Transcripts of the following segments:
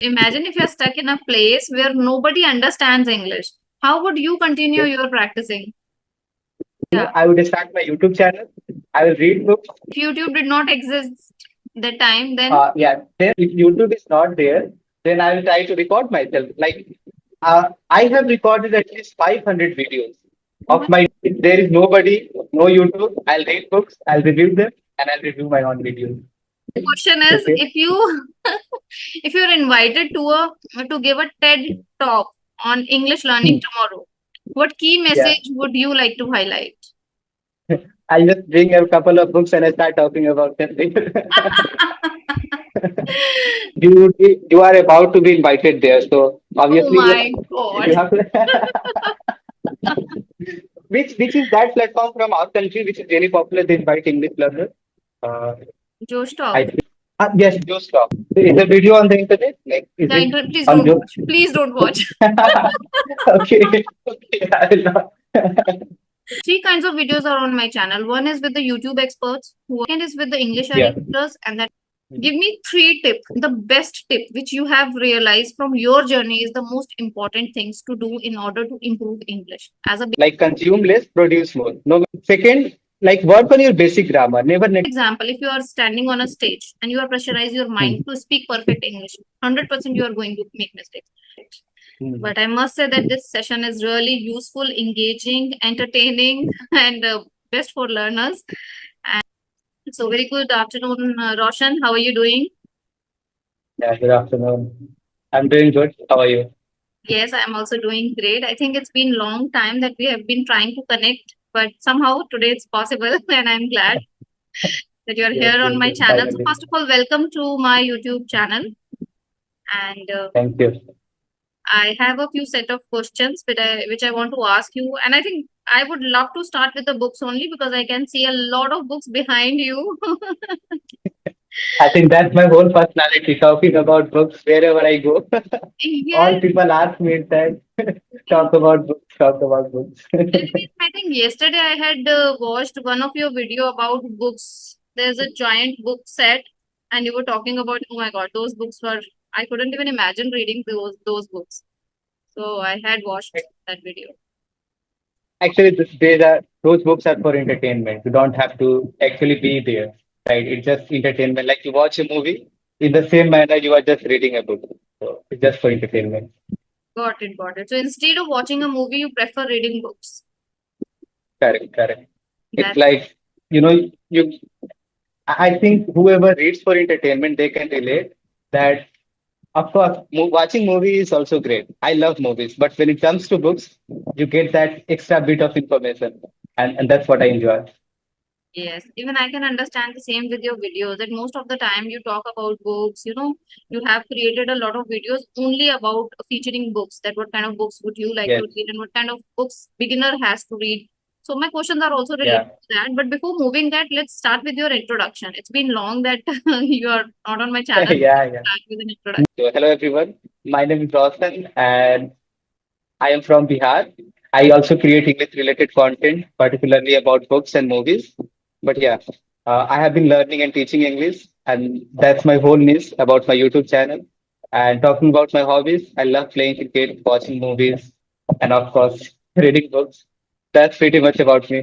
Imagine if you're stuck in a place where nobody understands English. How would you continue Okay. your practicing? Yeah. I would start my YouTube channel. I will read books. If YouTube did not exist that time, then Yeah. Then if YouTube is not there, then I will try to record myself. Like I have recorded at least 500 videos oh of my my. There is nobody, no YouTube. I'll read books. I'll review them, and I'll review my own videos. question is Okay. if you if you're invited to give a TED talk on English learning Hmm. tomorrow, what key Yeah. message would you like to highlight? I'll just bring a couple of books and I start talking about them. You are about to be invited there, so Oh obviously my you God. have to. Which is that platform from our country which is very popular? They invite English learners. Uh, Josh I talk. think. Yes, Joe Stop. Is the video on the internet? Like, is it Please on don't Joe? watch. Please don't watch. Okay, okay, I will not. Three kinds of videos are on my channel. One is with the YouTube experts, second is with the English Yeah. educators, and then give me three tips. The best tip which you have realized from your journey is the most important things to do in order to improve English as a Like consume less, produce more. No. Second, like work on your basic grammar. Never example. If you are standing on a stage and you are pressurize your mind neglect. to speak perfect English, 100% you are going to make mistakes. Hmm. But I must say that this session is really useful, engaging, entertaining, and best for learners. So, very good afternoon, Roshan. How are you doing? Yeah, good afternoon. I'm doing good. How are you? Yes, I am also doing great. I think it's been long time that we have been trying to connect, but somehow today it's possible, and I'm glad that you are Yes, here on yes, my yes. channel. So, Finally. first of all, welcome to my YouTube channel, and Thank you. I have a few set of questions which I want to ask you, and I think I would love to start with the books only because I can see a lot of books behind you. I think that's my whole personality, talking about books wherever I go. Yes, All people ask me that talk about books, talk about books. I think yesterday I had watched one of your video about books. There's a giant book set, and you were talking about, oh my God, those books were, I couldn't even imagine reading those books. So I had watched that video. Actually, those books are for entertainment. You don't have to actually be there, right? It's just entertainment. Like you watch a movie, in the same manner you are just reading a book. So it's just for entertainment. Got it, got it. So instead of watching a movie, you prefer reading books. Correct, correct. It's That's like, you know, you. I think whoever reads for entertainment, they can relate that. Of course, watching movies is also great. I love movies, but when it comes to books, you get that extra bit of information, and that's what I enjoy. Yes, even I can understand the same with your videos that most of the time you talk about books, you have created a lot of videos only about featuring books, that what kind of books would you like Yes, to read and what kind of books beginner has to read. So my questions are also related yeah, to that. But before moving that, let's start with your introduction. It's been long that you are not on my channel. yeah, yeah. Start with an introduction. So, hello everyone. My name is Roshan, and I am from Bihar. I also create English-related content, particularly about books and movies. But yeah, I have been learning and teaching English, and that's my whole niche about my YouTube channel. And talking about my hobbies, I love playing cricket, watching movies, and of course, reading books. That's pretty much about me.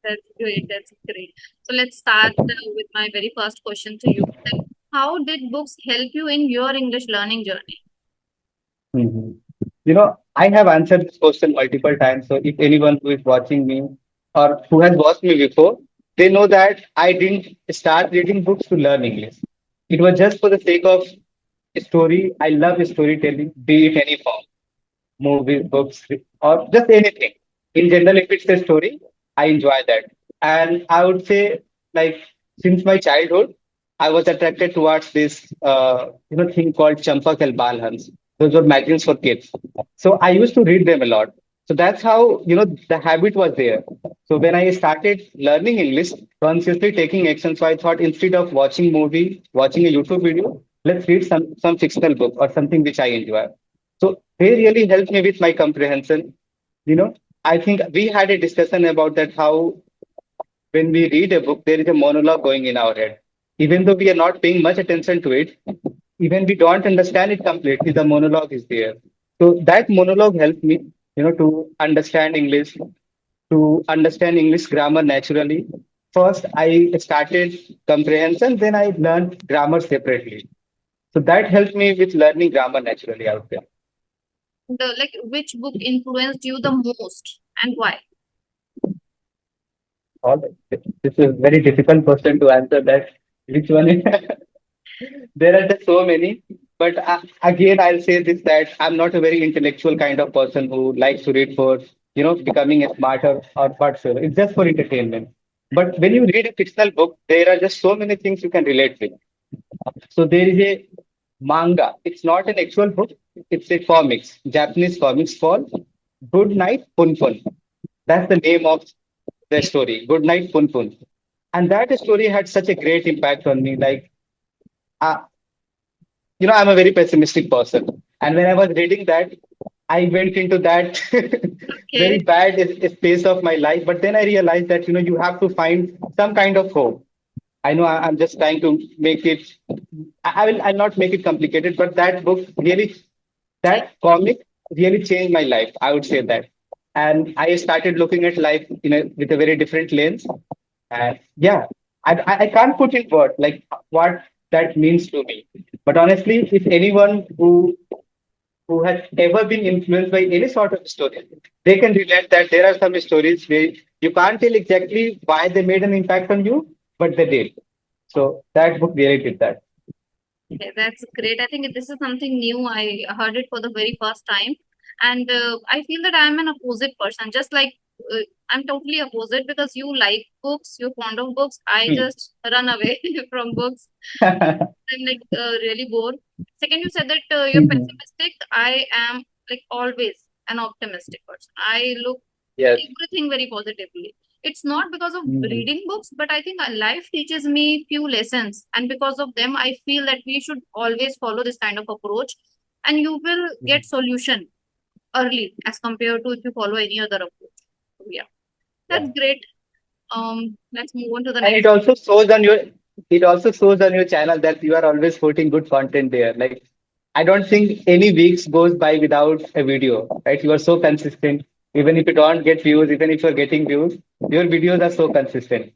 That's great. That's great. So let's start with my very first question to you. That how did books help you in your English learning journey? Mhm. I have answered this question multiple times. So if anyone who is watching me or who has watched me before, they know that I didn't start reading books to learn English. It was just for the sake of story. I love storytelling, be it any form, movies, books, or just anything. In general, if it's a story, I enjoy that. And I would say, like, since my childhood, I was attracted towards this, thing called Champak and Balhans. Those were magazines for kids. So I used to read them a lot. So that's how, the habit was there. So when I started learning English, consciously taking action, so I thought instead of watching movie, watching a YouTube video, let's read some fictional book or something which I enjoy. So they really helped me with my comprehension. You know, I think we had a discussion about that how when we read a book, there is a monologue going in our head. Even though we are not paying much attention to it, even we don't understand it completely, the monologue is there. So that monologue helped me, to understand English, to understand English grammar naturally. First, I started comprehension, then I learned grammar separately. So that helped me with learning grammar naturally out there. The like which book influenced you the most and why? All right. This is a very difficult question to answer that. Which one is there are just so many, but again, I'll say this that I'm not a very intellectual kind of person who likes to read for, becoming a smarter or whatsoever. It's just for entertainment. But when you read a fictional book, there are just so many things you can relate with. So there is a manga. It's not an actual book. It's a comics, Japanese comics called Good Night Punpun. That's the name of the Okay. story. Good Night Punpun. And that story had such a great impact on me. Like, uh, I'm a very pessimistic person. And when I was reading that, I went into that very Okay. bad space of my life. But then I realized that, you have to find some kind of hope. I know I'm just trying to make it, I'll not make it complicated, but that book really, Check. that comic really changed my life. I would say that. And I started looking at life with a very different lens. And yeah, I can't put in words like what that means to me. But honestly, if anyone who has ever been influenced by any sort of story, they can relate that there are some stories where you can't tell exactly why they made an impact on you, but they did. So that book really did that. Okay, that's great. I think this is something new. I heard it for the very first time, and I feel that I'm an opposite person. Just like I'm totally opposite because you like books, you're fond of books. I Hmm. just run away from books. I'm like really bored. Second, you said that you're Mhm. pessimistic. I am like always an optimistic person. I look Yes. everything very positively. It's not because of Mhm. reading books, but I think life teaches me few lessons, and because of them, I feel that we should always follow this kind of approach, and you will get Mhm. solution early as compared to if you follow any other approach. So, yeah, that's Yeah. great. Let's move on to the And next. it also shows on your channel that you are always putting good content there. Like I don't think any weeks goes by without a video, right? You are so consistent. Even if you don't get views, even if you're getting views, your videos are so consistent.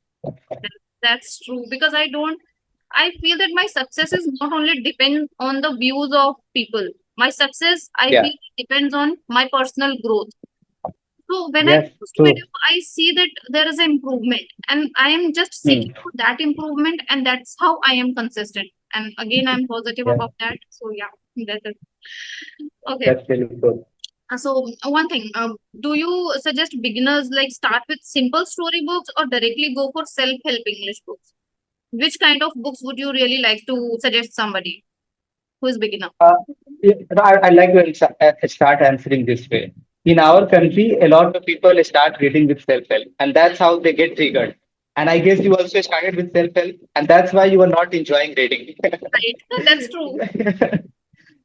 That's true because I don't. I feel that my success is not only depend on the views of people. My success, I Yeah. feel, depends on my personal growth. So when I Yes. post True. video, I see that there is an improvement, and I am just Hmm. seeking for that improvement, and that's how I am consistent. And again, I'm positive Yeah. about that. So yeah, that is okay. That's really cool. One thing, do you suggest beginners like start with simple story books or directly go for self-help English books? Which kind of books would you really like to suggest somebody who is beginner? Uh, I like to start answering this way. In our country, a lot of people start reading with self-help, and that's how they get triggered. And I guess you also started with self-help, and that's why you are not enjoying reading. Right, that's true.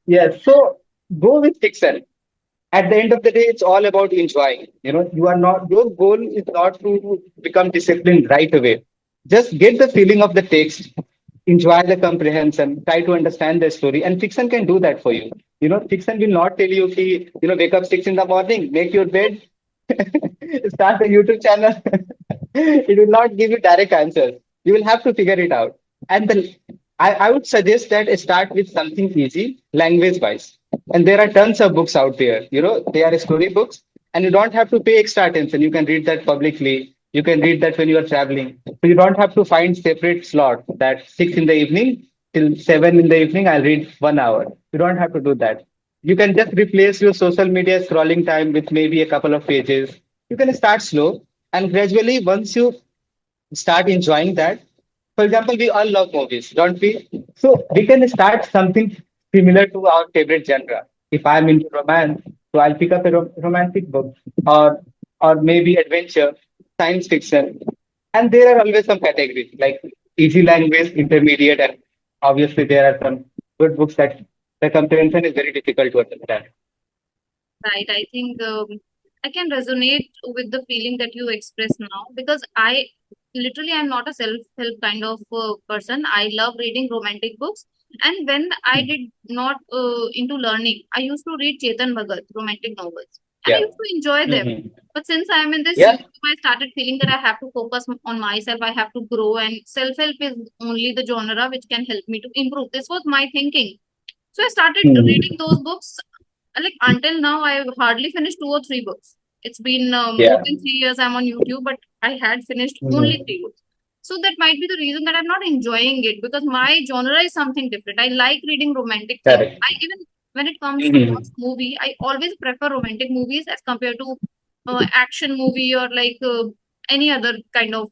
Yes, so go with fiction. At the end of the day, it's all about enjoying. You are not, your goal is not to become disciplined right away. Just get the feeling of the text, enjoy the comprehension, try to understand the story, and fiction can do that for you. Fiction will not tell you, ki, wake up 6 in the morning, make your bed, start a YouTube channel. It will not give you direct answers. You will have to figure it out. And I would suggest that start with something easy, language wise. And there are tons of books out there. They are story books, and you don't have to pay extra attention. You can read that publicly. You can read that when you are traveling. So you don't have to find separate slot that 6 in the evening till 7 in the evening. I'll read 1 hour. You don't have to do that. You can just replace your social media scrolling time with maybe a couple of pages. You can start slow, and gradually, once you start enjoying that. For example, we all love movies, don't we? So we can start something similar to our favorite genre. If I'm into romance, so I'll pick up a romantic book, or maybe adventure, science fiction, and there are always some categories like easy language, intermediate, and obviously there are some good books that the comprehension is very difficult to understand. Right. I think I can resonate with the feeling that you express now because I literally am not a self-help kind of person. I love reading romantic books, And when I did not into learning, I used to read Chetan Bhagat romantic novels, and I Yeah. used to enjoy them. Hmm. But since I am in this Yeah. YouTube, I started feeling that I have to focus on myself. I have to grow, and self help is only the genre which can help me to improve. This was my thinking. So I started Hmm. reading those books. Like until now, I've hardly finished two or three books. It's been more Yeah. than 3 years I'm on YouTube, but I had finished only Hmm. three books. So that might be the reason that I'm not enjoying it, because my genre is something different. I like reading romantic things. Correct. I even when it comes to Hmm. watch movie, I always prefer romantic movies as compared to action movie or like any other kind of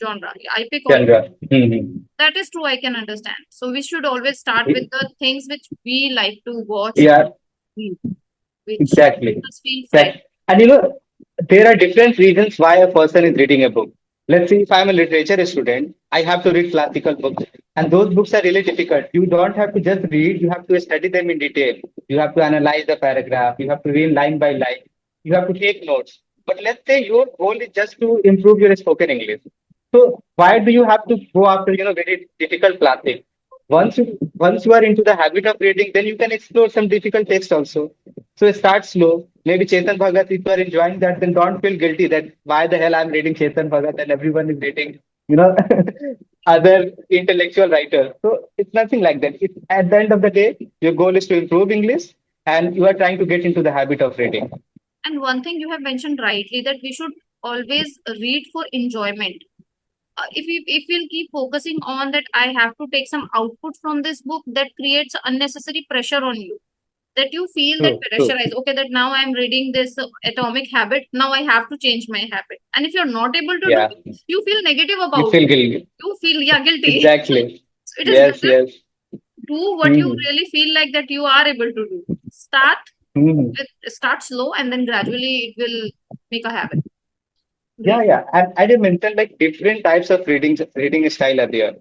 genre. I pick all. Genre. Hmm. That is true. I can understand. So we should always start with the things which we like to watch or Yeah. read, which Exactly. makes us feel fresh. Exactly. And there are different reasons why a person is reading a book. Let's say if I'm a literature student, I have to read classical books. And those books are really difficult. You don't have to just read, you have to study them in detail. You have to analyze the paragraph, you have to read line by line, you have to take notes. But let's say your goal is just to improve your spoken English. So why do you have to go after, very difficult classics? Once you are into the habit of reading, then you can explore some difficult text also. So start slow. Maybe Chetan Bhagat, if you are enjoying that, then don't feel guilty that why the hell I'm reading Chetan Bhagat and everyone is reading, you know, other intellectual writers. So it's nothing like that. It's at the end of the day, your goal is to improve English and you are trying to get into the habit of reading. And one thing you have mentioned rightly, that we should always read for enjoyment. If we'll keep focusing on that, I have to take some output from this book, that creates unnecessary pressure on you. That you feel that True, true. pressurized. Okay, that now I'm reading this Atomic Habit. Now I have to change my habit. And if you're not able to do Yeah. it, you feel negative You about feel it. guilty. You feel, yeah, guilty. Exactly. So it is Yes, better yes. do what you Hmm. really feel like that you are able to do. Hmm. Start slow, and then gradually it will make a habit. Yeah, Great. yeah. And I did mention like different types of reading style are there.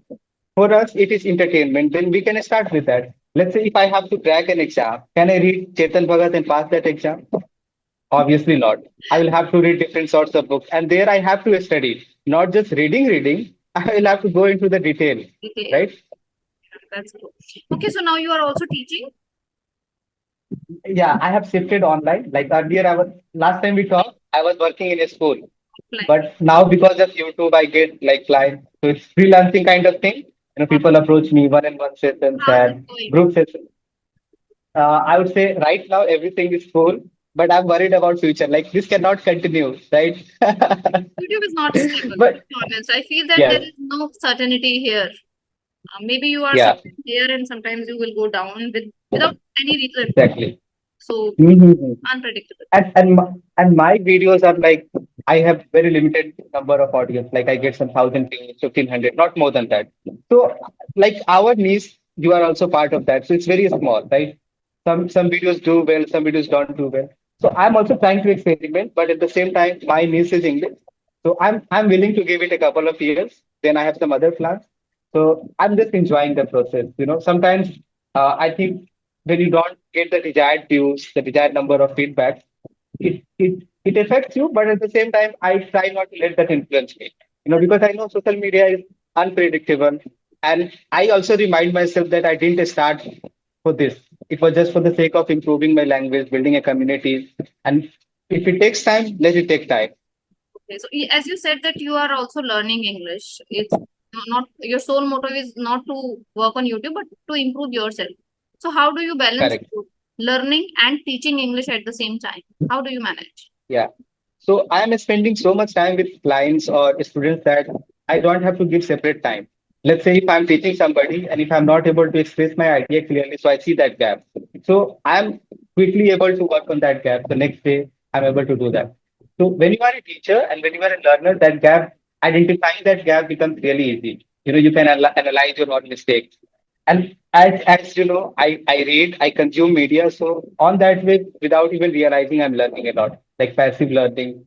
For us, it is entertainment. Then we can start with that. Let's say if I have to crack an exam, can I read Chetan Bhagat and pass that exam? Obviously not. I will have to read different sorts of books, and there I have to study. Not just reading. I will have to go into the detail, Detail. right? That's good. Okay, so now you are also teaching Yeah, I have shifted online. Like earlier, I was last time we talked, I was working in a school. offline. But now because of YouTube, I get like clients. So it's freelancing kind of thing. Wow. People approach me one-on-one sessions How's it and going? group sessions. I would say right now everything is cool, but I'm worried about future. Like this cannot continue, right? YouTube is not stable, to But be honest. I feel that there yes, is no certainty here. Maybe you are yeah, sometimes here and sometimes you will go down without any reason. exactly. So Mhm. unpredictable. And my videos are like I have very limited number of audience. Like I get some 1,000 views, 1,500, not more than that. So like our niche, you are also part of that. So it's very small, right? Some videos do well, some videos don't do well. So I'm also trying to experiment, but at the same time, my niche is English. So I'm willing to give it a couple of years. Then I have some other plans. So I'm just enjoying the process. Sometimes I think when you don't get the desired views, the desired number of feedbacks, it affects you. But at the same time, I try not to let that influence me. Because I know social media is unpredictable, and I also remind myself that I didn't start for this. It was just for the sake of improving my language, building a community, and if it takes time, let it take time. Okay, so as you said that you are also learning English. It's not your sole motive is not to work on YouTube, but to improve yourself. So how do you balance Correct. both learning and teaching English at the same time? How do you manage? Yeah. So I am spending so much time with clients or students that I don't have to give separate time. Let's say if I'm teaching somebody and if I'm not able to express my idea clearly, so I see that gap. So I'm quickly able to work on that gap. The next day, I'm able to do that. So when you are a teacher and when you are a learner, that gap, identifying that gap becomes really easy. You can analyze your own mistakes. And as you know, I read, I consume media. So on that way, without even realizing, I'm learning a lot, like passive learning.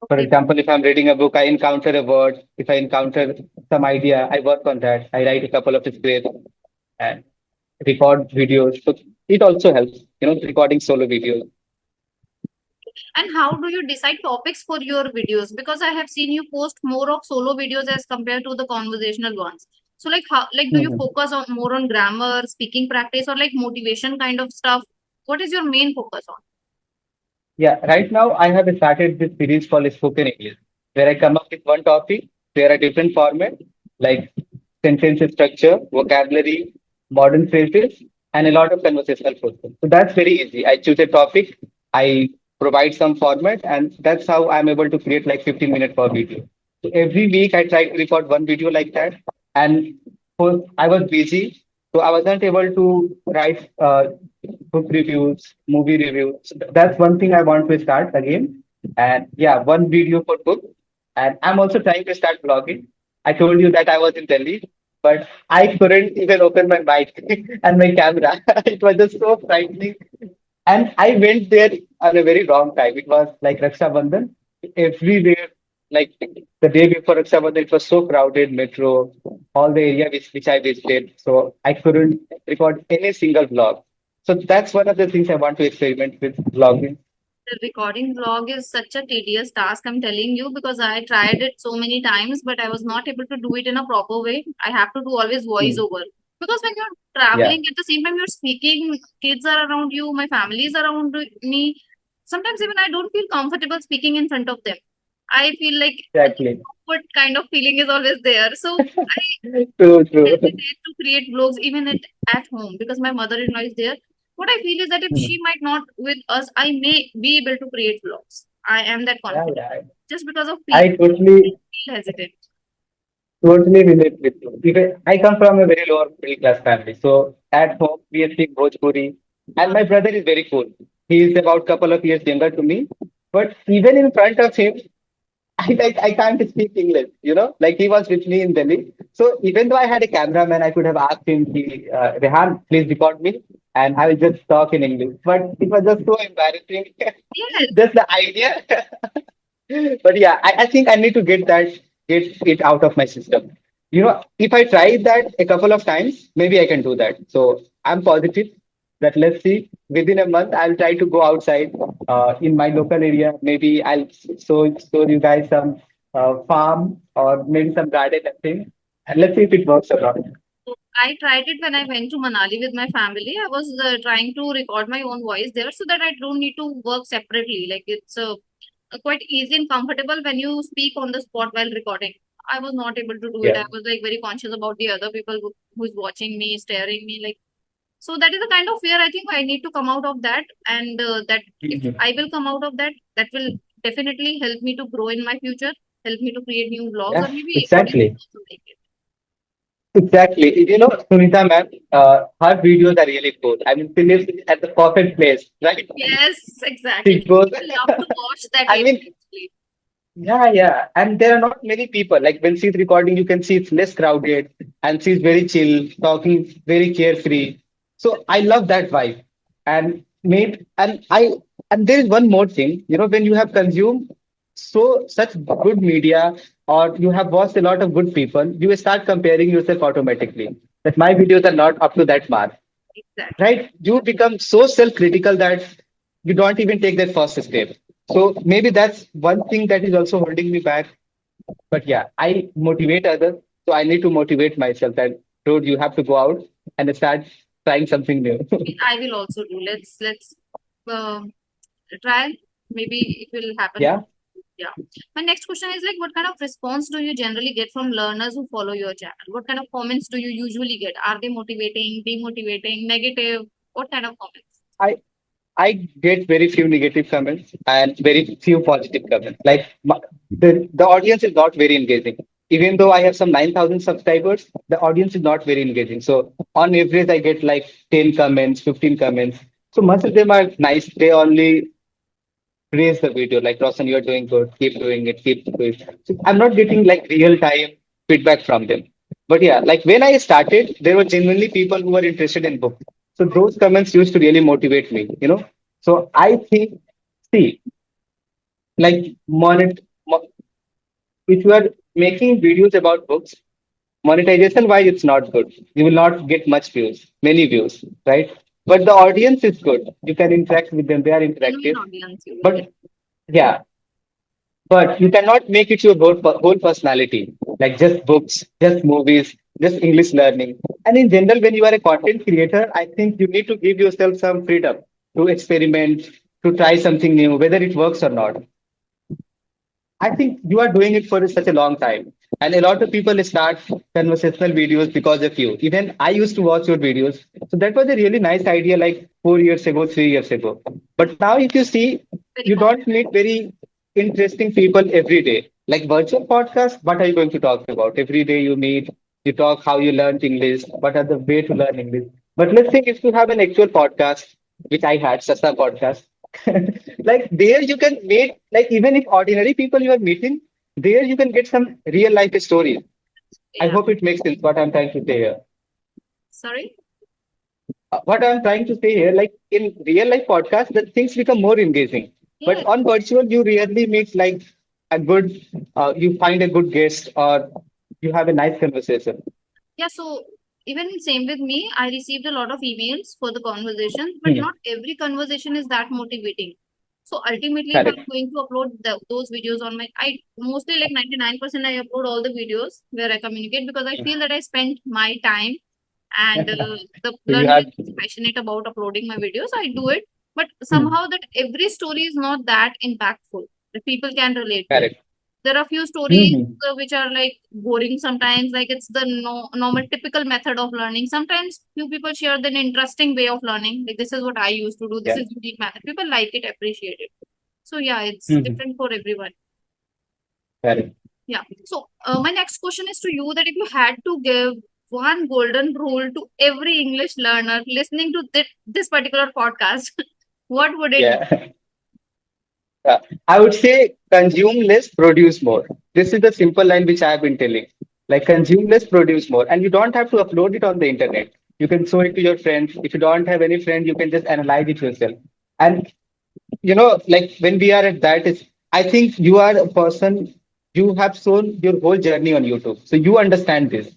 For Okay. example, if I'm reading a book, I encounter a word. If I encounter some idea, I work on that. I write a couple of scripts and record videos. So it also helps, recording solo videos. And how do you decide topics for your videos? Because I have seen you post more of solo videos as compared to the conversational ones. So like how, like do you Mhm. focus on more on grammar, speaking practice, or like motivation kind of stuff? What is your main focus on? Yeah, right now I have started this series called Spoken English, where I come up with one topic, there are different format like sentence structure, vocabulary, modern phrases, and a lot of conversational questions. So that's very easy. I choose a topic, I provide some format, and that's how I'm able to create like 15 minutes per video. So every week I try to record one video like that. And I was busy, so I wasn't able to write book reviews, movie reviews. So that's one thing I want to start again. And yeah, one video for book. And I'm also trying to start vlogging. I told you that I was in Delhi, but I couldn't even open my mic and my camera. It was just so frightening. And I went there on a very wrong time. It was like Raksha Bandhan. Everywhere, like the day before Raksha Bandhan, it was so crowded, metro, all the area which I visited. So I couldn't record any single vlog. So that's one of the things I want to experiment with vlogging. The recording vlog is such a tedious task, I'm telling you, because I tried it so many times, but I was not able to do it in a proper way. I have to do always voice Hmm. over. Because when you're Yeah, traveling, at the same time you're speaking, kids are around you, my family is around me. Sometimes even I don't feel comfortable speaking in front of them. I feel like a exactly. awkward kind of feeling is always there. So I True, true. hesitate to create vlogs even at home because my mother-in-law is there. What I feel is that if she Hmm. might not with us, I may be able to create vlogs. I am that Yeah, confident. yeah. Just because of I people, I totally feel hesitant. Totally relate with you. Because I come from a very lower middle class family. So at home, we speak Bhojpuri. And my brother is very cool. He is about couple of years younger to me. But even in front of him, I can't speak English, you know, like he was with me in Delhi. So even though I had a cameraman, I could have asked him, Rehan, please record me. And I will just talk in English. But it was just so embarrassing. Yes, Just the idea. But yeah, I think I need to get it out of my system. You know, if I try that a couple of times, maybe I can do that. So I'm positive that let's see, within a month, I'll try to go outside in my local area. Maybe I'll show you guys some farm or maybe some garden and thing. And let's see if it works or not. so I tried it when I went to Manali with my family. I was trying to record my own voice there so that I don't need to work separately. Like it's quite easy and comfortable when you speak on the spot while recording. I was not able to do it. Yeah. I was like very conscious about the other people who's watching me, staring me. Like so that is a kind of fear. I think I need to come out of that, and that if Mhm. I will come out of that, that will definitely help me to grow in my future, help me to create new vlogs, or Yeah, maybe audience exactly. will also like it. Exactly. You know, Sunita ma'am, her videos are really cool. I mean, she lives at the perfect place, right? Yes, She exactly. goes, I love to watch that I area mean, actually. yeah, yeah. And there are not many people. Like when she's recording, you can see it's less crowded and she's very chill, talking very carefree. So I love that vibe. And maybe and there is one more thing, you know, when you have consumed such good media or you have watched a lot of good people, you will start comparing yourself automatically. That my videos are not up to that mark. Exactly. Right? You become so self-critical that you don't even take that first step. So maybe that's one thing that is also holding me back. But yeah, I motivate others. So I need to motivate myself that, dude, you have to go out and start trying something new. I will also do. Let's um try. Maybe it will happen. Yeah. Yeah. My next question is like, what kind of response do you generally get from learners who follow your channel? What kind of comments do you usually get? Are they motivating, demotivating, negative? What kind of comments? I I get very few negative comments and very few positive comments. Like the audience is not very engaging. Even though I have some 9,000 subscribers, the audience is not very engaging. So on average, I get like 10 comments, 15 comments. So most of them are nice. They only praise the video, like Roshan, you're doing good, keep doing it, keep doing it. So I'm not getting like real time feedback from them. But yeah, like when I started, there were genuinely people who were interested in books. So those comments used to really motivate me, you know. So I think, see, like if you are making videos about books, monetization wise, it's not good. You will not get much views, many views, right? But the audience is good. You can interact with them. They are Genuine interactive. audience you will get. But yeah, but you cannot make it your whole personality, like just books, just movies. just English learning. And in general, when you are a content creator, I think you need to give yourself some freedom to experiment, to try something new, whether it works or not. I think you are doing it for such a long time. And a lot of people start conversational videos because of you. Even I used to watch your videos. So that was a really nice idea like 4 years ago, 3 years ago. But now if you see, Very you common. don't meet very interesting people every day. Like virtual podcast, what are you going to talk about? Every day you meet, you talk how you learned English, what are the way to learn English. But let's think if you have an actual podcast, which I had, Sasa podcast. Like there you can meet, like even if ordinary people you are meeting, there you can get some real life stories. I Yeah. hope it makes sense what I'm trying to say here. Sorry. What I'm trying to say here, like in real life podcast, the things become more engaging. But Yeah. on virtual, you rarely meet like a good, you find a good guest or you have a nice conversation. Yeah, so even same with me, I received a lot of emails for the conversations, but Hmm. not every conversation is that motivating. So ultimately, if I'm Correct. going to upload those videos on my, I mostly like 99% I upload all the videos where I communicate because I feel that I spent my time and the So you learner have is passionate about uploading my videos. I do it, but hmm. somehow that every story is not that impactful that people can relate to it. Correct. There are few stories Hmm. which are like boring sometimes, like it's the normal typical method of learning. Sometimes few people share the interesting way of learning, like this is what I used to do, this Yeah. is unique method. People like it, appreciate it. So yeah, it's Hmm. different for everyone. Correct. Yeah. So my next question is to you, that if you had to give one golden rule to every English learner listening to this particular podcast, what would it be? Yeah. I would say consume less, produce more. This is the simple line which I have been telling. Like consume less, produce more. And you don't have to upload it on the internet. You can show it to your friends. If you don't have any friend, you can just analyze it yourself. And like when we are at that is, I think you are a person, you have shown your whole journey on YouTube. So you understand this.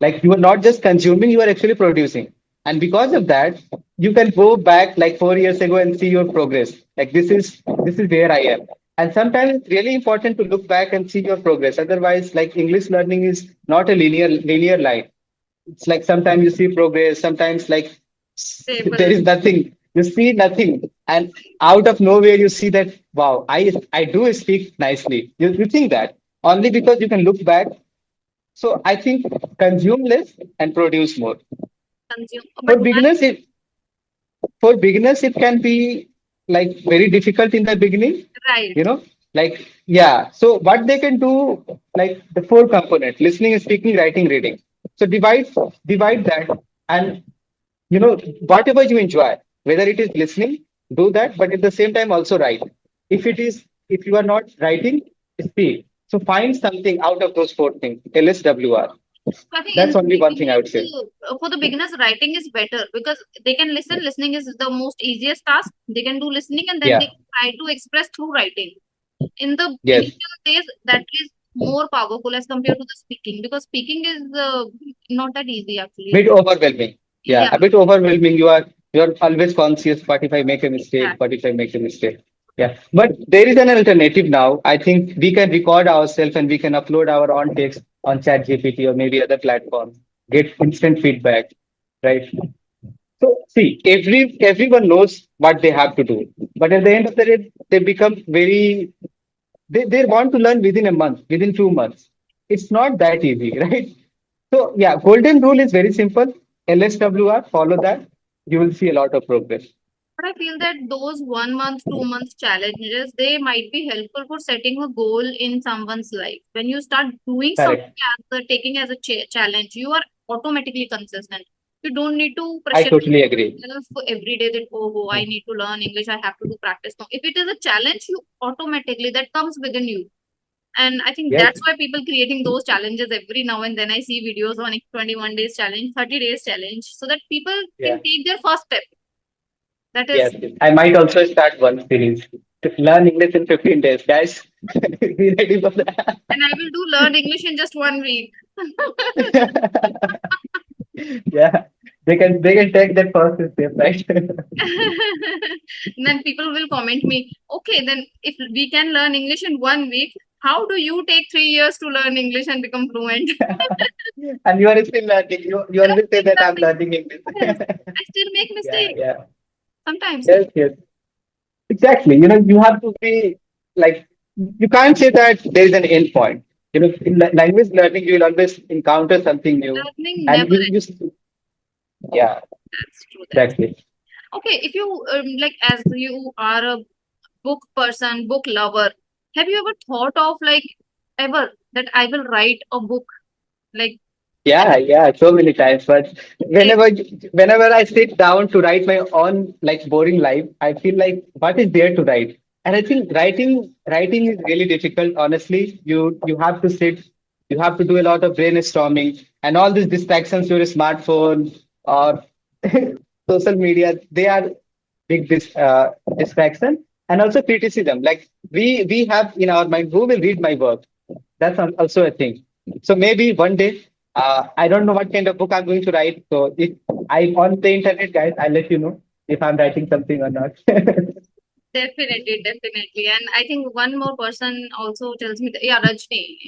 Like you are not just consuming, you are actually producing. And because of that, you can go back like 4 years ago and see your progress. Like this is where I am. And sometimes it's really important to look back and see your progress. Otherwise, like English learning is not a linear line. It's like sometimes you see progress, sometimes like there Stable. is nothing. You see nothing, and out of nowhere you see that wow, I do speak nicely. You think that only because you can look back. So I think consume less and produce more. Consume. For But one, beginners, it can be like very difficult in the beginning. right. You know, like yeah. So what they can do, like the four component: listening, speaking, writing, reading. So divide that, and whatever you enjoy, whether it is listening, do that, but at the same time also write. If you are not writing, speak. So find something out of those four things. LSWR. So I think in That's the only one thing I beginning, would say. for the beginners, writing is better because they can listen. Listening is the most easiest task. They can do listening and then Yeah. they can try to express through writing. In the Yes. initial days, that is more powerful as compared to the speaking, because speaking is not that easy actually. Bit overwhelming. Yeah, Yeah, a bit overwhelming. You are always conscious. What if I make a mistake? exactly. What if I make a mistake? Yeah. But there is an alternative now. I think we can record ourselves and we can upload our own text on ChatGPT or maybe other platforms. Get instant feedback, right? So see, everyone knows what they have to do. But at the end of the day, they become they want to learn within a month, within 2 months. It's not that easy, right? So yeah, golden rule is very simple. LSWR, follow that. You will see a lot of progress. But I feel that those 1 month, 2 month challenges, they might be helpful for setting a goal in someone's life. When you start doing something Correct. taking as a challenge, you are automatically consistent. You don't need to I pressurize totally agree. yourself for every day that, oh, I need to learn English, I have to do practice. No, if it is a challenge, you automatically, that comes within you. And I think Yes, that's why people creating those challenges every now and then. I see videos on 21 days challenge, 30 days challenge, so that people can yeah, take their first step. That is. yes. I might also start one series to learn English in 15 days, guys. Be ready for that. And I will do learn English in just 1 week. Yeah, they can take that first step, right? Then people will comment me, okay, then if we can learn English in 1 week, How do you take 3 years to learn English and become fluent? And you are still learning. You And I always say still that I'm learning. learning English. Yes, I still make Yeah, mistakes yeah. sometimes. Yes, yes. Exactly. You have to be like, you can't say that there is an end point. In language learning, you will always encounter something new. Learning And never ends. yeah, That's true. That's exactly. okay. If you like, as you are a book person, book lover, have you ever thought of like ever that I will write a book? Like, Yeah, yeah, so many times. But like whenever I sit down to write my own like boring life, I feel like what is there to write? And I think writing is really difficult. Honestly, you have to sit, you have to do a lot of brainstorming, and all these distractions, your smartphone or social media, they are big distraction, and also criticism. Like we have in our mind, who will read my work? That's also a thing. So maybe one day, I don't know what kind of book I'm going to write. So if I'm on the internet, guys, I'll let you know if I'm writing something or not. definitely, definitely. And I think one more person also tells me that, yeah, Rajni,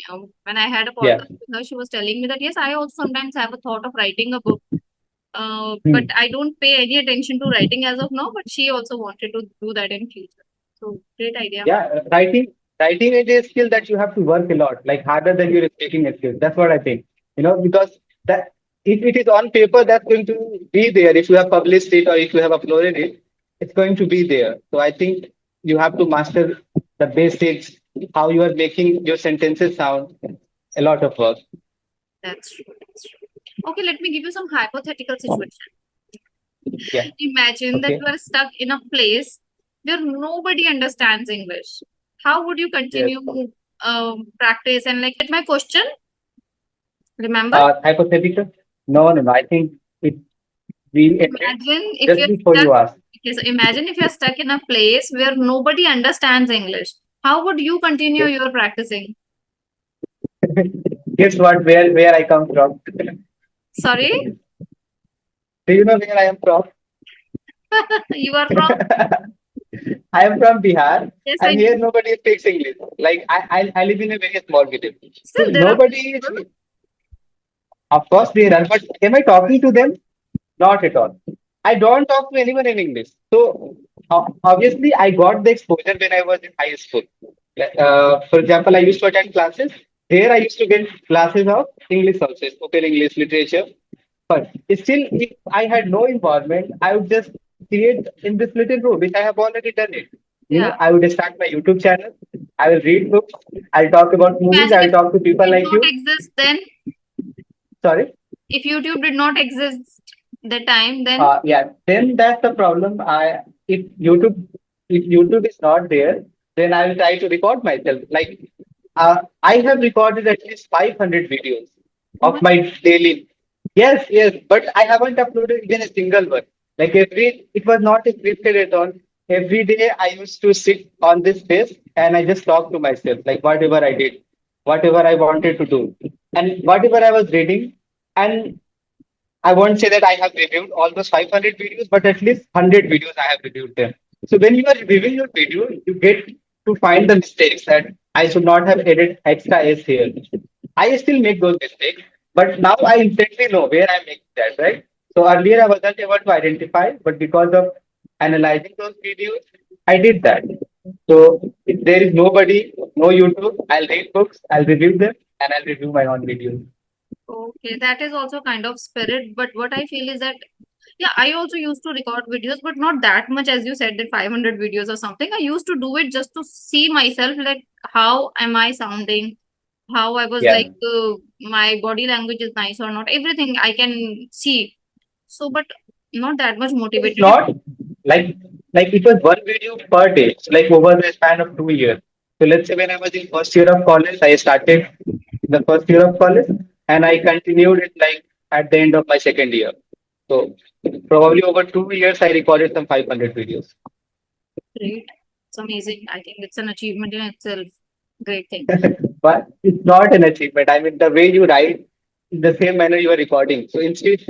when I had a Yeah. podcast with her, she was telling me that, yes, I also sometimes have a thought of writing a book. But Hmm. I don't pay any attention to writing as of now, but she also wanted to do that in future. So great idea. Yeah, writing is a skill that you have to work a lot, like harder than your speaking skill. That's what I think. Because that if it is on paper, that's going to be there. If you have published it or if you have uploaded it, it's going to be there. So I think you have to master the basics, how you are making your sentences sound. A lot of work. That's true. That's true. Okay, let me give you some hypothetical situation. Yeah. Imagine that Okay. you are stuck in a place where nobody understands English. How would you Yes. continue practice and like get my question? Remember? Hypothetical? No, no, no. I think we ended Imagine if just you're before stuck. you asked. Okay, so imagine if you're stuck in a place where nobody understands English. How would you continue Yes. your practicing? Guess what? Where I come from? Sorry, Do you know where I am from? you are from. I am from Bihar, Yes, I and here know. nobody speaks English. Like I live in a very small village, so Still, there are nobody is. people. Of course, they are, but am I talking to them? Not at all. I don't talk to anyone in English. So obviously, I got the exposure when I was in high school. For example, I used to attend classes. There, I used to get classes of English also, spoken English, literature. But still, if I had no involvement, I would just create in this little room, which I have already done it. Yeah. I would start my YouTube channel. I will read books. I'll talk about movies. Imagine I'll if talk to YouTube people did like not you. exist then. Sorry. If YouTube did not exist the time, then Yeah, then that's the problem. If YouTube if YouTube is not there, then I will try to record myself. Like I have recorded at least 500 videos oh of my my daily. Yes, yes, but I haven't uploaded even a single one. Like it was not scripted at all. Every day I used to sit on this space and I just talk to myself, like whatever I did, whatever I wanted to do, and whatever I was reading. And I won't say that I have reviewed all those 500 videos, but at least 100 videos I have reviewed them. So when you are reviewing your video, you get to find the mistakes that I should not have added extra S here. I still make those mistakes, but now I instantly know where I'm making that, right? So earlier I wasn't able to identify, but because of analyzing those videos, I did that. So if there is nobody, no YouTube, I'll read books, I'll review them, and I'll review my own videos. okay, that is also kind of spirit. But what I feel is that, yeah, I also used to record videos, but not that much as you said, that 500 videos or something. I used to do it just to see myself, like, how am I sounding? How I was Yeah. like, my body language is nice or not. Everything I can see. So, but not that much It's motivated. not like like it was one video per day, like over the span of 2 years. So let's say when I was in first year of college, I started the first year of college and I continued it like at the end of my second year. So probably over 2 years, I recorded some 500 videos. Great. It's amazing. I think it's an achievement in itself. Great thing. But it's not an achievement. I mean, the way you write, in the same manner you are recording. So instead,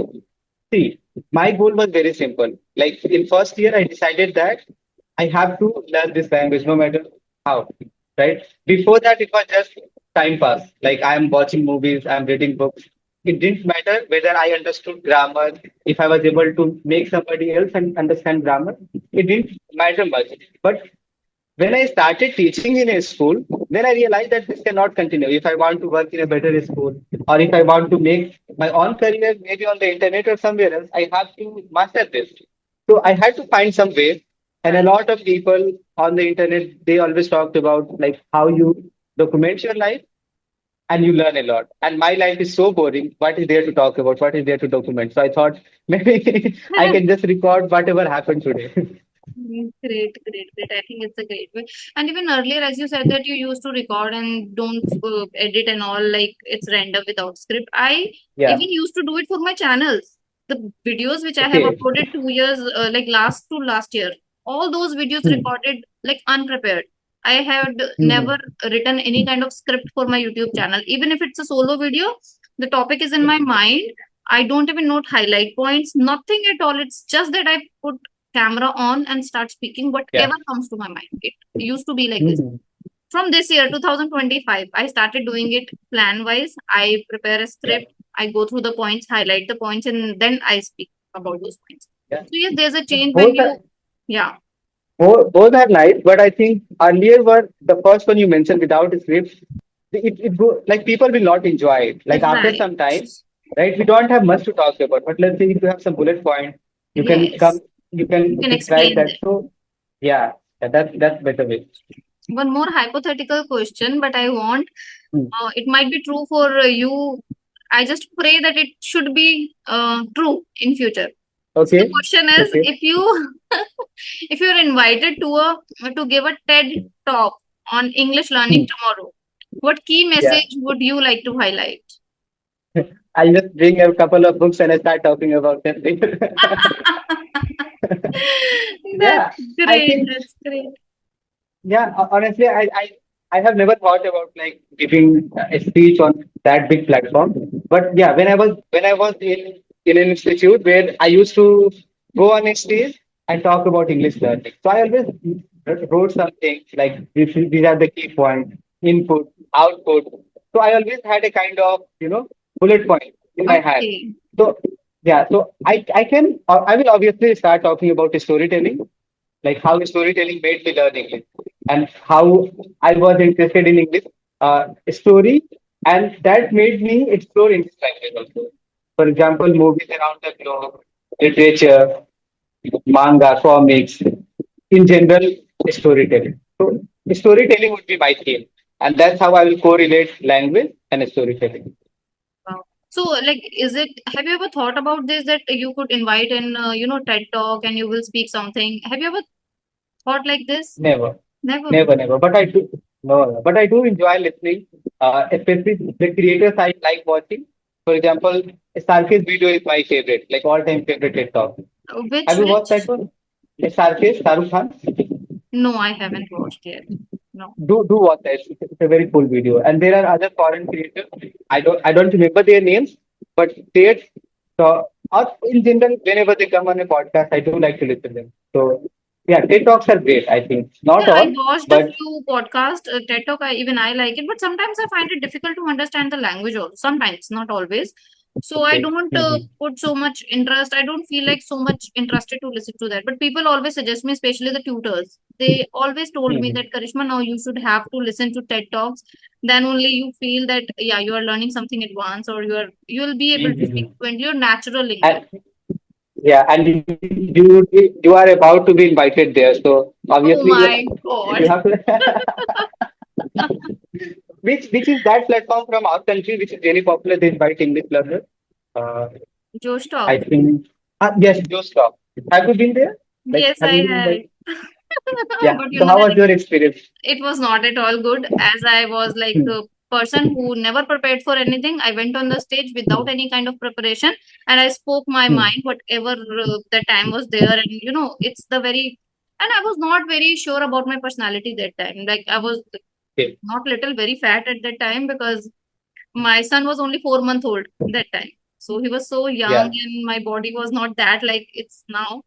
see, my goal was very simple. Like in first year, I decided that I have to learn this language no matter how. right? Before that, it was just time pass. Like I'm watching movies, I'm reading books. It didn't matter whether I understood grammar, if I was able to make somebody else understand grammar. It didn't matter much. But when I started teaching in a school, then I realized that this cannot continue. If I want to work in a better school, or if I want to make my own career, maybe on the internet or somewhere else, I have to master this. So I had to find some way. And a lot of people on the internet, they always talked about like how you document your life and you learn a lot. And my life is so boring. What is there to talk about? What is there to document? So I thought maybe I can just record whatever happened today. Great, great, great. I think it's a great way. And even earlier, as you said that you used to record and don't edit and all, like it's random without script. I Yeah. even used to do it for my channels. The videos which I have Okay. uploaded 2 years, like last to last year, all those videos Hmm. recorded like unprepared. I had Hmm. never written any kind of script for my YouTube channel. Even if it's a solo video, the topic is in my mind. I don't even note highlight points, nothing at all. It's just that I put camera on and start speaking Yeah. whatever comes to my mind. It used to be like this. Hmm. From this year, 2025, I started doing it plan wise. I prepare a Yeah. script, I go through the points, highlight the points, and then I speak about those points. Yeah. So, yes, there's a change when Both are you, yeah, both are nice, but I think earlier were the first one you mentioned without scripts. Like people will not enjoy it. Like after right. some time, right? We don't have much to talk about, but let's say if you have some bullet point, you can Yes, come, you you can can describe explain that. that. So yeah, that's better way. One more hypothetical question, but I want Hmm. it might be true for you. I just pray that it should be true in future. So the Okay, question is, okay. if you if you're invited to give a TED talk on English learning Hmm. tomorrow, what key Yeah, message would you like to highlight? I'll just bring a couple of books and I start talking about them. That's Yeah, I great. think. That's great. Yeah, honestly, I have never thought about like giving a speech on that big platform. But yeah, when I was in an institute where I used to go on a stage and talk about English learning. So I always wrote something like these are the key points, input, output. So I always had a kind of bullet point in my hand. Okay. So yeah, so I will obviously start talking about storytelling, like how storytelling made me learn English and how I was interested in English story, and that made me explore English language also. For example, movies around the globe, literature, manga, comics, in general, storytelling. So storytelling would be my theme, and that's how I will correlate language and storytelling. Wow. So, like, is it? Have you ever thought about this that you could invite in, TED Talk and you will speak something? Have you ever thought like this? Never. Never. Never, never. But I do no, but I do enjoy listening. Especially the creators I like watching. For example, Sarkis video is my favorite, like all-time favorite TED Talk. Which, Have you watched which? that one? Sarkis, Shahrukh Khan. No, I haven't watched yet. No. Do watch that. It's a very cool video. And there are other foreign creators. I don't remember their names, but they or in general, whenever they come on a podcast, I do like to listen to them. So yeah, TED Talks are great. I think not Yeah, I all, watched a but few podcasts, TED Talk. Even I like it, but sometimes I find it difficult to understand the language. Also, sometimes, not always. So I okay. don't Mhm. put so much interest. I don't feel like so much interested to listen to that. But people always suggest me, especially the tutors. They always told me Mhm. that Karishma, now you should have to listen to TED Talks. Then only you feel that yeah, you are learning something advanced, or you will be able to speak Mhm. fluently or natural English. And yeah, and you are about to be invited there. So Oh obviously my you God. have to which is that platform from our country which is really popular. They invite English learners. Uh, Josh I Talk. think yes, Joe Stop. Have you been there? Like, Yes, have I you been had. invited? Yeah. But you So know how that was your experience? it was not at all good, as I was like Hmm. a person who never prepared for anything. I went on the stage without Hmm. any kind of preparation and I spoke my Hmm. mind, whatever the time was there. And it's the very, and I was not very sure about my personality that time. Like I was Okay. not little, very fat at that time because my son was only 4 months old that time. So he was so young Yeah. and my body was not that like it's now.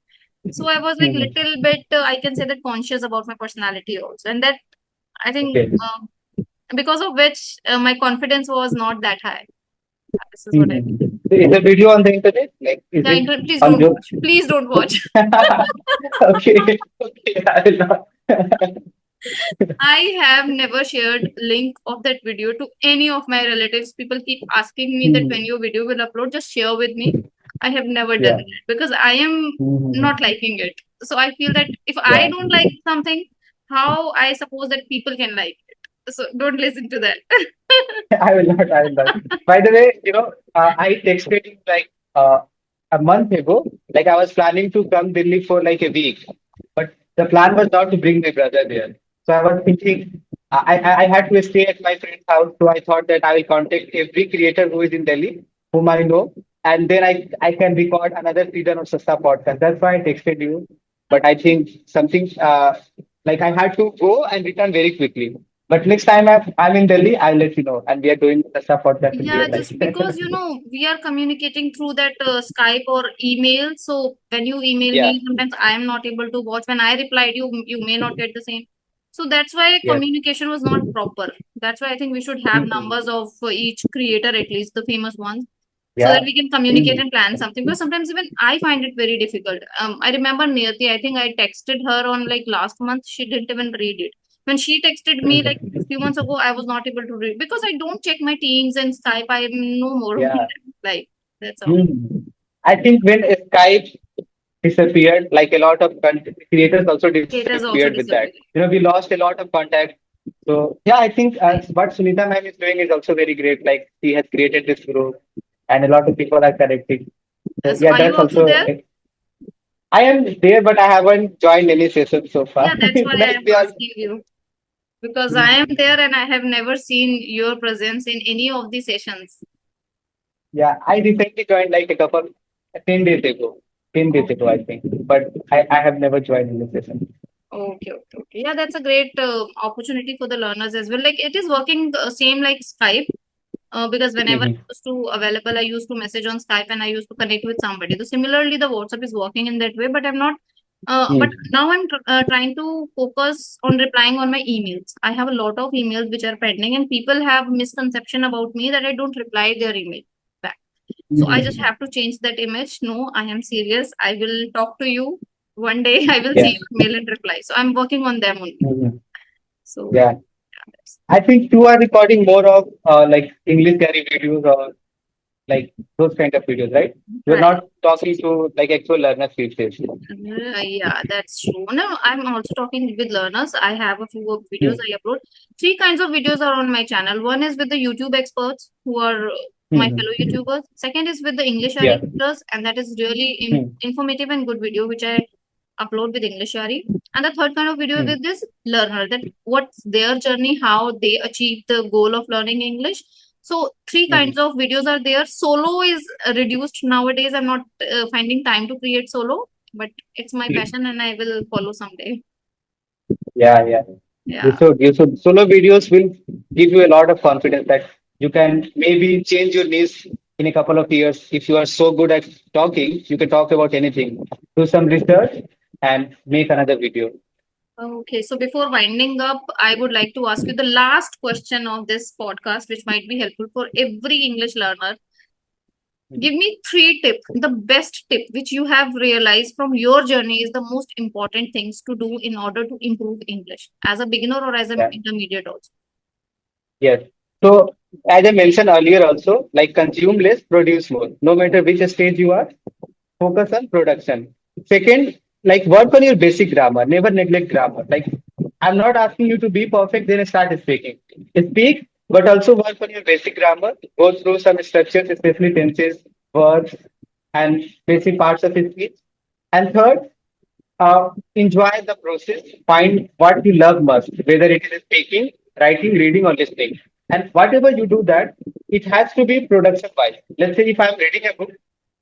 So I was like Hmm. little bit, I can say that conscious about my personality also. And that I think Okay. because of which my confidence was not that high. This is what I feel. Mhm. Is the video on the internet? Like, is Yeah, it please on don't your? watch. Please don't watch. Okay, okay, I will not. I have never shared link of that video to any of my relatives. People keep asking me that when Mhm. your video will upload, just share with me. I have never done Yeah. that because I am not Mhm. liking it. So I feel that if I Yeah. don't like something, how I suppose that people can like it. So don't listen to that. I will not. I will not. By the way, I texted him like a month ago. Like I was planning to come Delhi for like a week, but the plan was not to bring my brother there. So I was thinking I had to stay at my friend's house. So I thought that I will contact every creator who is in Delhi, whom I know, and then I can record another season of Sasta podcast. That's why I texted you. But I think something like I had to go and return very quickly. But next time I'm in Delhi, I'll let you know. And we are doing the stuff podcast in Yeah, real life. just because we are communicating through that Skype or email. So when you email Yeah. me, sometimes I am not able to watch. When I replied you, you may not get the same. So that's why Yes. communication was not proper. That's why I think we should have Mhm. numbers of each creator, at least the famous ones, so that Yeah. we can communicate Mhm. and plan something. Because sometimes even I find it very difficult. I remember Niyati, I think I texted her on like last month. She didn't even read it. When she texted me like a Mhm. few months ago, I was not able to read because I don't check my Teams and Skype. I am no more on Yeah. them. Like that's all. Mhm. I think when Skype disappeared, like a lot of content creators also It has disappeared with also that. disappeared. We lost a lot of contact. So yeah, I think what Sunita ma'am is doing is also very great. Like she has created this group, and a lot of people are connecting. So So yeah, are you that's also also. there? I am there, but I haven't joined any session so far. Yeah, that's why I Like am they are. asking you because I am there and I have never seen your presence in any of the sessions. Yeah, I recently joined like a couple 10 days ago. 10 days ago, I think. But I have never joined in the session. Okay, okay, okay. Yeah, that's a great opportunity for the learners as well. Like it is working same like Skype because whenever I Mm-hmm. used to available, I used to message on Skype and I used to connect with somebody. So similarly, the WhatsApp is working in that way, but I'm not. But now I'm trying to focus on replying on my emails. I have a lot of emails which are pending, and people have misconception about me that I don't reply their email back. So I just Mm-hmm. have to change that image. No, I am serious. I will talk to you one day. I will see Yeah. your mail and reply. So I'm working on them only. Mm-hmm. So Yeah. yeah, that's I think you are recording more of like English theory videos or like those kind of videos, right? You're right. not talking to like actual learners these days. Yeah, that's true. No, I'm also talking with learners. I have a few of videos Mm-hmm. I upload. Three kinds of videos are on my channel. One is with the YouTube experts who are my fellow Mm-hmm. YouTubers. Second is with the English Yeah. learners, and that is really Mm-hmm. informative and good video which I upload with English Ari. And the third kind of video with this learner that what's their journey, how they achieve the goal of learning English. So three Mm-hmm. kinds of videos are there. Solo is reduced nowadays. I'm not finding time to create solo, but it's my passion and I will follow someday. Yeah, yeah. You Yeah. should, you should. Solo videos will give you a lot of confidence that you can maybe change your niche in a couple of years. If you are so good at talking, you can talk about anything. Do some research and make another video. Okay. So before winding up, I would like to ask you the last question of this podcast, which might be helpful for every English learner. Give me three tips, the best tip which you have realized from your journey is the most important things to do in order to improve English as a beginner or as an Yeah. intermediate also. Yes. So as I mentioned earlier also, like consume less, produce more. No matter which stage you are, focus on production. Second, like work on your basic grammar. Never neglect grammar. Like I'm not asking you to be perfect, then start speaking. Speak, but also work on your basic grammar. Go through some structures, especially tenses, verbs, and basic parts of speech. And third, enjoy the process. Find what you love most, whether it is speaking, writing, reading, or listening. And whatever you do that, it has to be production wise. Let's say if I'm reading a book,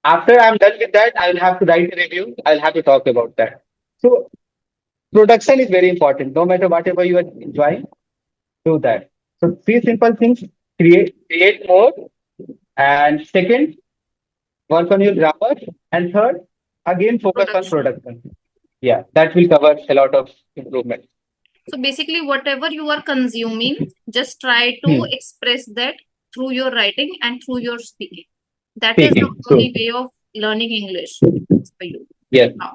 after I'm done with that, I will have to write a review. I'll have to talk about that. So production is very important. No matter whatever you are enjoying, do that. So three simple things: create more, and second, work on your grammar, and third, again focus on Production. production. Yeah, that will cover a lot of improvement. So basically, whatever you are consuming, just try to Hmm. express that through your writing and through your speaking. That is the Speaking. only True. way of learning English for you Yes. now.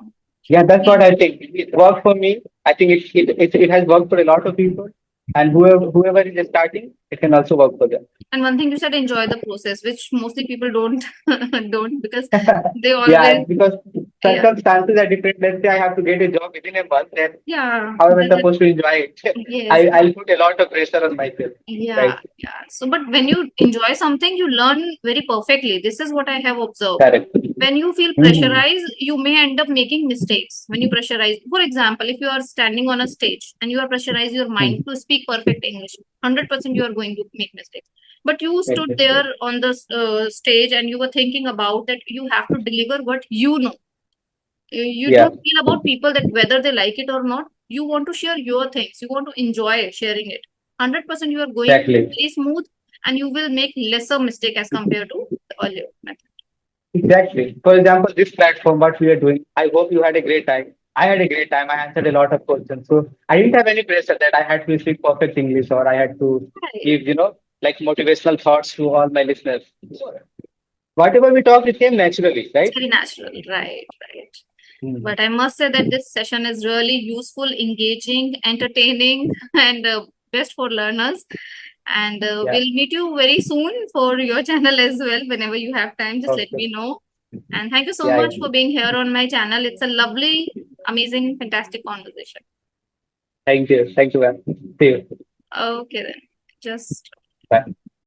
Yeah, that's Okay. what I think. It worked for me. I think it has worked for a lot of people. And whoever is starting, it can also work for them. And one thing you said, enjoy the process, which mostly people don't don't, because they Yeah, always, because yeah, circumstances are different. Let's say I have to get a job within a month, then yeah, how am I there's a, supposed to enjoy it? yes. I'll put a lot of pressure on myself. Yeah, Right. yeah. So, but when you enjoy something, you learn very perfectly. This is what I have observed. Correct. When you feel Hmm. pressurized, you may end up making mistakes. When you pressurize, for example, if you are standing on a stage and you are pressurized your mind Hmm. to speak perfect English, 100% you are going to make mistakes. But you Yes, stood yes, there yes. on the stage and you were thinking about that you have to deliver what you know. You Yeah, don't feel about people that whether they like it or not. You want to share your things. You want to enjoy sharing it. 100% you are going exactly. very smooth and you will make lesser mistake as compared to the earlier method. Exactly. For example, this platform, what we are doing, I hope you had a great time. I had a great time. I answered a lot of questions. So I didn't have any pressure that I had to speak perfect English or I had to Right. give, like motivational thoughts to all my listeners. So whatever we talked, it came naturally, It's right? very natural. Right, right. Hmm. But I must say that this session is really useful, engaging, entertaining, and best for learners. And Yeah. we'll meet you very soon for your channel as well. Whenever you have time, just let Okay. me know. And thank you so Yeah, much yeah. for being here on my channel. It's a lovely, amazing, fantastic conversation. Thank you. Thank you, ma'am. See you. Okay, then. Just Bye.